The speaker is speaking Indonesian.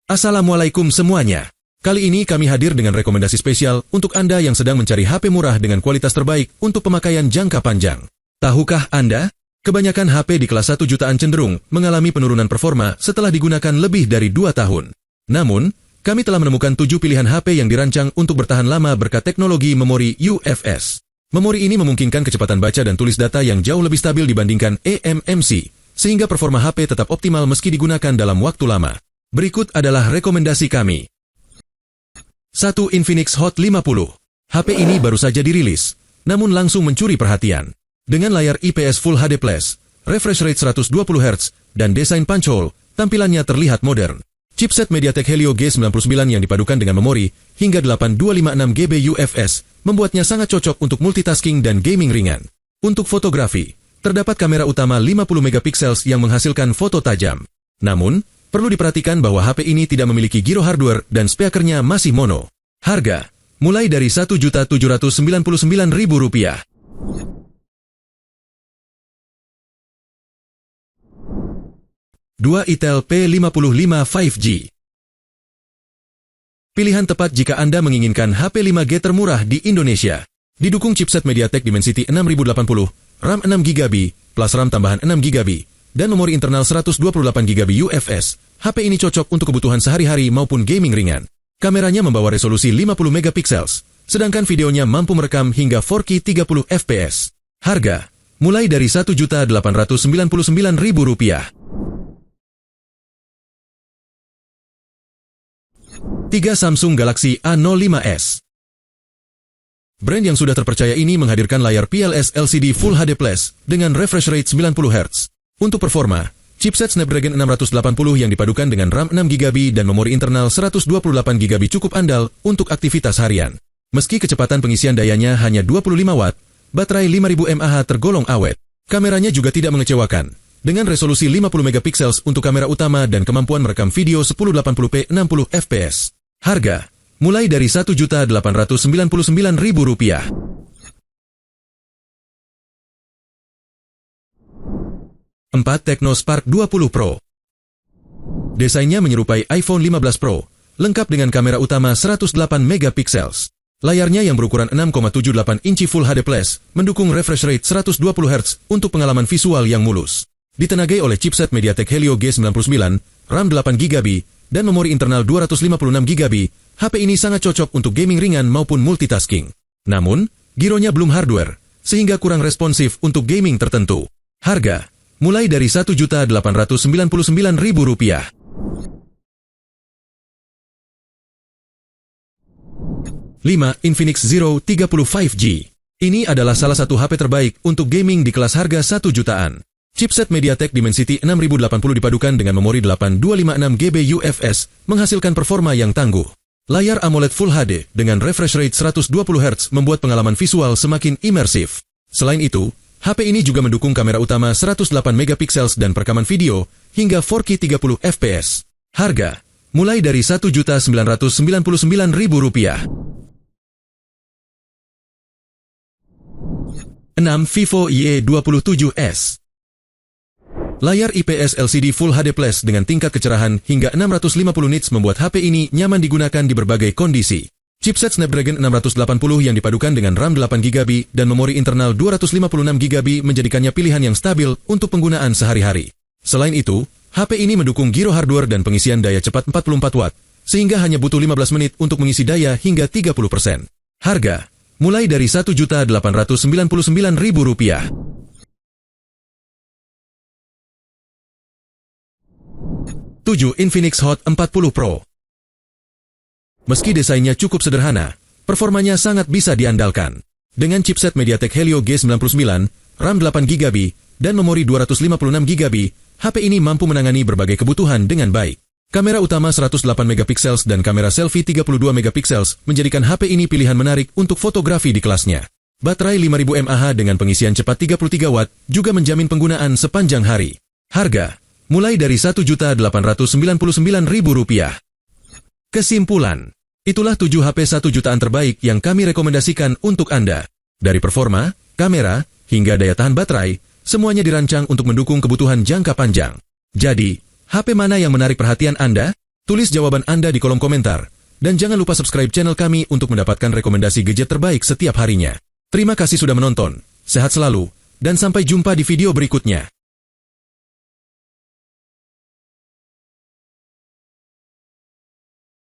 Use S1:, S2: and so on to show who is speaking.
S1: Assalamualaikum semuanya. Kali ini kami hadir dengan rekomendasi spesial untuk Anda yang sedang mencari HP murah dengan kualitas terbaik untuk pemakaian jangka panjang. Tahukah Anda? Kebanyakan HP di kelas 1 jutaan cenderung mengalami penurunan performa setelah digunakan lebih dari 2 tahun. Namun, kami telah menemukan 7 pilihan HP yang dirancang untuk bertahan lama berkat teknologi memori UFS. Memori ini memungkinkan kecepatan baca dan tulis data yang jauh lebih stabil dibandingkan eMMC, sehingga performa HP tetap optimal meski digunakan dalam waktu lama. Berikut adalah rekomendasi kami. 1. Infinix Hot 50. HP ini baru saja dirilis, namun langsung mencuri perhatian. Dengan layar IPS Full HD+, refresh rate 120 Hz, dan desain punch hole, tampilannya terlihat modern. Chipset MediaTek Helio G99 yang dipadukan dengan memori hingga 8256GB UFS membuatnya sangat cocok untuk multitasking dan gaming ringan. Untuk fotografi, terdapat kamera utama 50 MP yang menghasilkan foto tajam. Namun, perlu diperhatikan bahwa HP ini tidak memiliki giro hardware dan speakernya masih mono. Harga, mulai dari Rp1.799.000. 2. Itel P55 5G. Pilihan tepat jika Anda menginginkan HP 5G termurah di Indonesia. Didukung chipset MediaTek Dimensity 6080, RAM 6GB, plus RAM tambahan 6GB, dan memori internal 128GB UFS, HP ini cocok untuk kebutuhan sehari-hari maupun gaming ringan. Kameranya membawa resolusi 50 MP, sedangkan videonya mampu merekam hingga 4K 30 fps. Harga, mulai dari Rp1.899.000. 3. Samsung Galaxy A05s. Brand yang sudah terpercaya ini menghadirkan layar PLS LCD Full HD+, dengan refresh rate 90 Hz. Untuk performa, chipset Snapdragon 680 yang dipadukan dengan RAM 6GB dan memori internal 128GB cukup andal untuk aktivitas harian. Meski kecepatan pengisian dayanya hanya 25 Watt, baterai 5000 mAh tergolong awet. Kameranya juga tidak mengecewakan, dengan resolusi 50 MP untuk kamera utama dan kemampuan merekam video 1080p 60 fps. Harga, mulai dari Rp1.899.000. 4. Technospark 20 Pro. Desainnya menyerupai iPhone 15 Pro, lengkap dengan kamera utama 108 MP. Layarnya yang berukuran 6,78 inci Full HD+, mendukung refresh rate 120 Hz untuk pengalaman visual yang mulus. Ditenagai oleh chipset MediaTek Helio G99, RAM 8GB, dan memori internal 256GB, HP ini sangat cocok untuk gaming ringan maupun multitasking. Namun, gironya belum hardware, sehingga kurang responsif untuk gaming tertentu. Harga, mulai dari Rp1.899.000. 5. Infinix Zero 30 5G. Ini adalah salah satu HP terbaik untuk gaming di kelas harga 1 jutaan. Chipset MediaTek Dimensity 6080 dipadukan dengan memori 8256GB UFS, menghasilkan performa yang tangguh. Layar AMOLED Full HD dengan refresh rate 120 Hz membuat pengalaman visual semakin imersif. Selain itu, HP ini juga mendukung kamera utama 108 MP dan perekaman video hingga 4K 30 fps. Harga, mulai dari Rp1.999.000. 6. Vivo Y27s. Layar IPS LCD Full HD+ dengan tingkat kecerahan hingga 650 nits membuat HP ini nyaman digunakan di berbagai kondisi. Chipset Snapdragon 680 yang dipadukan dengan RAM 8GB dan memori internal 256GB menjadikannya pilihan yang stabil untuk penggunaan sehari-hari. Selain itu, HP ini mendukung giro hardware dan pengisian daya cepat 44 Watt, sehingga hanya butuh 15 menit untuk mengisi daya hingga 30%. Harga, mulai dari Rp1.899.000. 7. Infinix Hot 40 Pro. Meski desainnya cukup sederhana, performanya sangat bisa diandalkan. Dengan chipset MediaTek Helio G99, RAM 8GB, dan memori 256GB, HP ini mampu menangani berbagai kebutuhan dengan baik. Kamera utama 108 MP dan kamera selfie 32 MP menjadikan HP ini pilihan menarik untuk fotografi di kelasnya. Baterai 5000 mAh dengan pengisian cepat 33 Watt juga menjamin penggunaan sepanjang hari. Harga, mulai dari Rp1.899.000. Kesimpulan, itulah 7 HP 1 jutaan terbaik yang kami rekomendasikan untuk Anda. Dari performa, kamera, hingga daya tahan baterai, semuanya dirancang untuk mendukung kebutuhan jangka panjang. Jadi, HP mana yang menarik perhatian Anda? Tulis jawaban Anda di kolom komentar. Dan jangan lupa subscribe channel kami untuk mendapatkan rekomendasi gadget terbaik setiap harinya. Terima kasih sudah menonton. Sehat selalu, dan sampai jumpa di video berikutnya.